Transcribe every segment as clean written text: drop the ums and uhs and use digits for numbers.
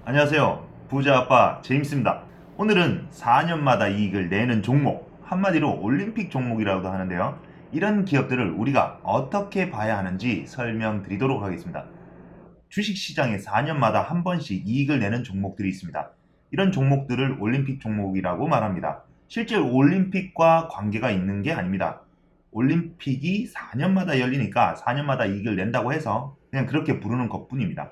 안녕하세요. 부자아빠 제임스입니다. 오늘은 4년마다 이익을 내는 종목, 한마디로 올림픽 종목이라고도 하는데요. 이런 기업들을 우리가 어떻게 봐야 하는지 설명드리도록 하겠습니다. 주식시장에 4년마다 한 번씩 이익을 내는 종목들이 있습니다. 이런 종목들을 올림픽 종목이라고 말합니다. 실제 올림픽과 관계가 있는 게 아닙니다. 올림픽이 4년마다 열리니까 4년마다 이익을 낸다고 해서 그냥 그렇게 부르는 것뿐입니다.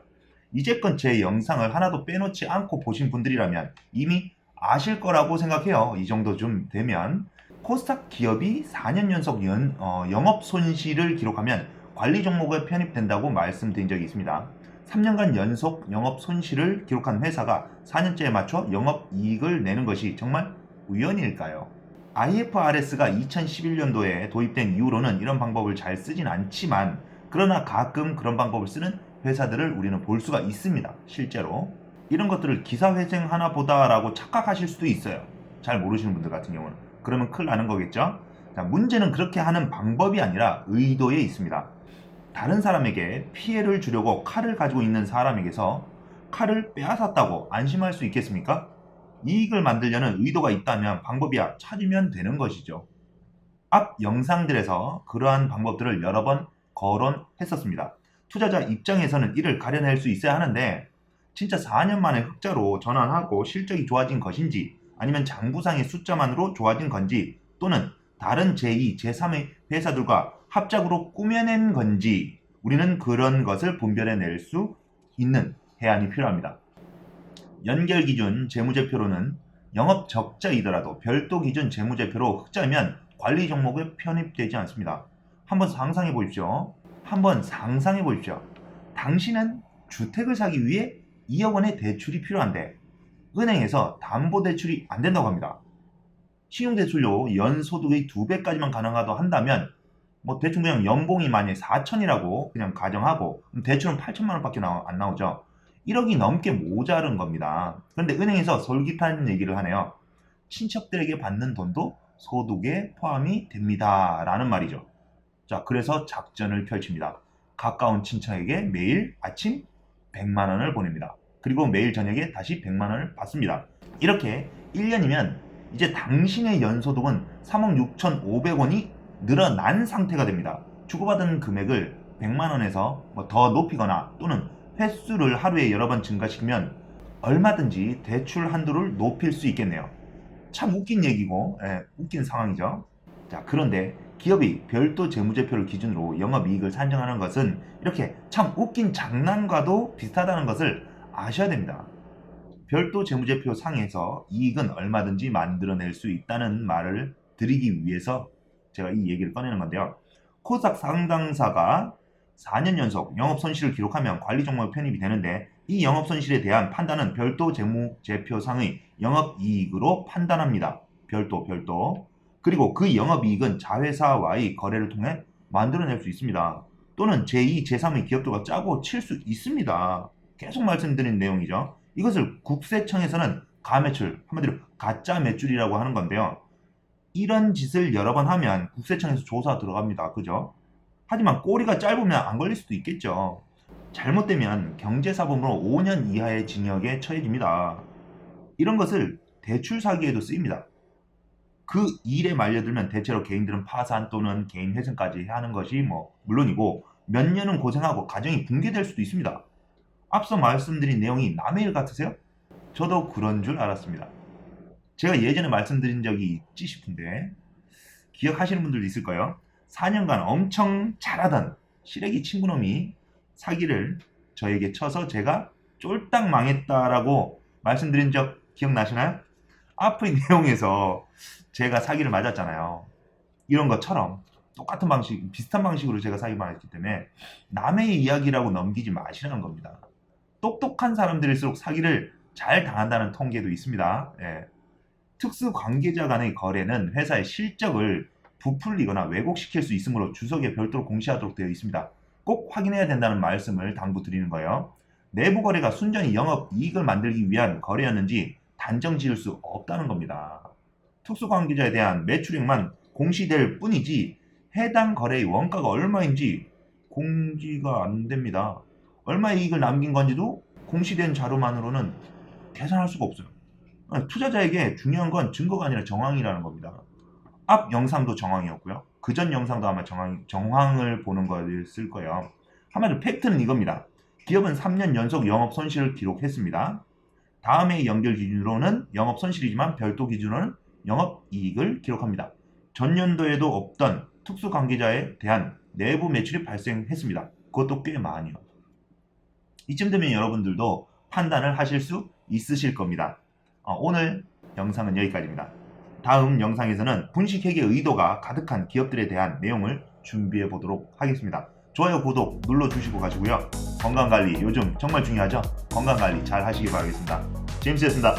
이제껏 제 영상을 하나도 빼놓지 않고 보신 분들이라면 이미 아실 거라고 생각해요. 이 정도 좀 되면. 코스닥 기업이 4년 연속 영업 손실을 기록하면 관리 종목에 편입된다고 말씀드린 적이 있습니다. 3년간 연속 영업 손실을 기록한 회사가 4년째에 맞춰 영업 이익을 내는 것이 정말 우연일까요? IFRS가 2011년도에 도입된 이후로는 이런 방법을 잘 쓰진 않지만, 그러나 가끔 그런 방법을 쓰는 회사들을 우리는 볼 수가 있습니다. 실제로 이런 것들을 기사회생하나 보다라고 착각하실 수도 있어요. 잘 모르시는 분들 같은 경우는. 그러면 큰일 나는 거겠죠. 자, 문제는 그렇게 하는 방법이 아니라 의도에 있습니다. 다른 사람에게 피해를 주려고 칼을 가지고 있는 사람에게서 칼을 빼앗았다고 안심할 수 있겠습니까? 이익을 만들려는 의도가 있다면 방법이야 찾으면 되는 것이죠. 앞 영상들에서 그러한 방법들을 여러 번 거론했었습니다. 투자자 입장에서는 이를 가려낼 수 있어야 하는데, 진짜 4년 만에 흑자로 전환하고 실적이 좋아진 것인지, 아니면 장부상의 숫자만으로 좋아진 건지, 또는 다른 제2, 제3의 회사들과 합작으로 꾸며낸 건지, 우리는 그런 것을 분별해낼 수 있는 해안이 필요합니다. 연결 기준 재무제표로는 영업 적자이더라도 별도 기준 재무제표로 흑자면 관리 종목에 편입되지 않습니다. 한번 상상해 보십시오. 당신은 주택을 사기 위해 2억 원의 대출이 필요한데 은행에서 담보대출이 안 된다고 합니다. 신용대출료 연소득의 2배까지만 가능하다고 한다면, 대충 그냥 연봉이 만약에 4천이라고 그냥 가정하고 대출은 8천만 원밖에 안 나오죠. 1억이 넘게 모자른 겁니다. 그런데 은행에서 솔깃한 얘기를 하네요. 친척들에게 받는 돈도 소득에 포함이 됩니다 라는 말이죠. 자, 그래서 작전을 펼칩니다. 가까운 친척에게 매일 아침 100만 원을 보냅니다. 그리고 매일 저녁에 다시 100만 원을 받습니다. 이렇게 1년이면 이제 당신의 연소득은 3억 6,500원이 늘어난 상태가 됩니다. 주고받은 금액을 100만 원에서 더 높이거나 또는 횟수를 하루에 여러 번 증가시키면 얼마든지 대출 한도를 높일 수 있겠네요. 참 웃긴 얘기고, 웃긴 상황이죠. 자, 그런데 기업이 별도 재무제표를 기준으로 영업이익을 산정하는 것은 이렇게 참 웃긴 장난과도 비슷하다는 것을 아셔야 됩니다. 별도 재무제표 상에서 이익은 얼마든지 만들어낼 수 있다는 말을 드리기 위해서 제가 이 얘기를 꺼내는 건데요. 코스닥 상장사가 4년 연속 영업 손실을 기록하면 관리 종목에 편입이 되는데, 이 영업 손실에 대한 판단은 별도 재무제표상의 영업이익으로 판단합니다. 별도. 그리고 그 영업이익은 자회사와의 거래를 통해 만들어낼 수 있습니다. 또는 제2, 제3의 기업들과 짜고 칠 수 있습니다. 계속 말씀드린 내용이죠. 이것을 국세청에서는 가매출, 한마디로 가짜 매출이라고 하는 건데요. 이런 짓을 여러 번 하면 국세청에서 조사 들어갑니다. 그죠? 하지만 꼬리가 짧으면 안 걸릴 수도 있겠죠. 잘못되면 경제사범으로 5년 이하의 징역에 처해집니다. 이런 것을 대출 사기에도 쓰입니다. 그 일에 말려들면 대체로 개인들은 파산 또는 개인 회생까지 해야 하는 것이 물론이고, 몇 년은 고생하고 가정이 붕괴될 수도 있습니다. 앞서 말씀드린 내용이 남의 일 같으세요? 저도 그런 줄 알았습니다. 제가 예전에 말씀드린 적이 있지 싶은데 기억하시는 분들도 있을 거예요. 4년간 엄청 잘하던 시래기 친구놈이 사기를 저에게 쳐서 제가 쫄딱 망했다라고 말씀드린 적 기억나시나요? 앞의 내용에서 제가 사기를 맞았잖아요. 이런 것처럼 똑같은 방식, 비슷한 방식으로 제가 사기 맞았기 때문에 남의 이야기라고 넘기지 마시라는 겁니다. 똑똑한 사람들일수록 사기를 잘 당한다는 통계도 있습니다. 특수 관계자 간의 거래는 회사의 실적을 부풀리거나 왜곡시킬 수 있으므로 주석에 별도로 공시하도록 되어 있습니다. 꼭 확인해야 된다는 말씀을 당부드리는 거예요. 내부 거래가 순전히 영업 이익을 만들기 위한 거래였는지 단정 지을 수 없다는 겁니다. 특수 관계자에 대한 매출액만 공시될 뿐이지 해당 거래의 원가가 얼마인지 공지가 안 됩니다. 얼마 이익을 남긴 건지도 공시된 자료만으로는 계산할 수가 없어요. 투자자에게 중요한 건 증거가 아니라 정황이라는 겁니다. 앞 영상도 정황이었고요. 그전 영상도 아마 정황을 보는 거였을 거예요. 한마디로 팩트는 이겁니다. 기업은 3년 연속 영업 손실을 기록했습니다. 다음의 연결 기준으로는 영업 손실이지만 별도 기준으로는 영업 이익을 기록합니다. 전년도에도 없던 특수 관계자에 대한 내부 매출이 발생했습니다. 그것도 꽤 많이요. 이쯤 되면 여러분들도 판단을 하실 수 있으실 겁니다. 오늘 영상은 여기까지입니다. 다음 영상에서는 분식회계 의도가 가득한 기업들에 대한 내용을 준비해 보도록 하겠습니다. 좋아요, 구독 눌러주시고 가시고요. 건강관리 요즘 정말 중요하죠? 건강관리 잘 하시기 바라겠습니다. 제임스였습니다.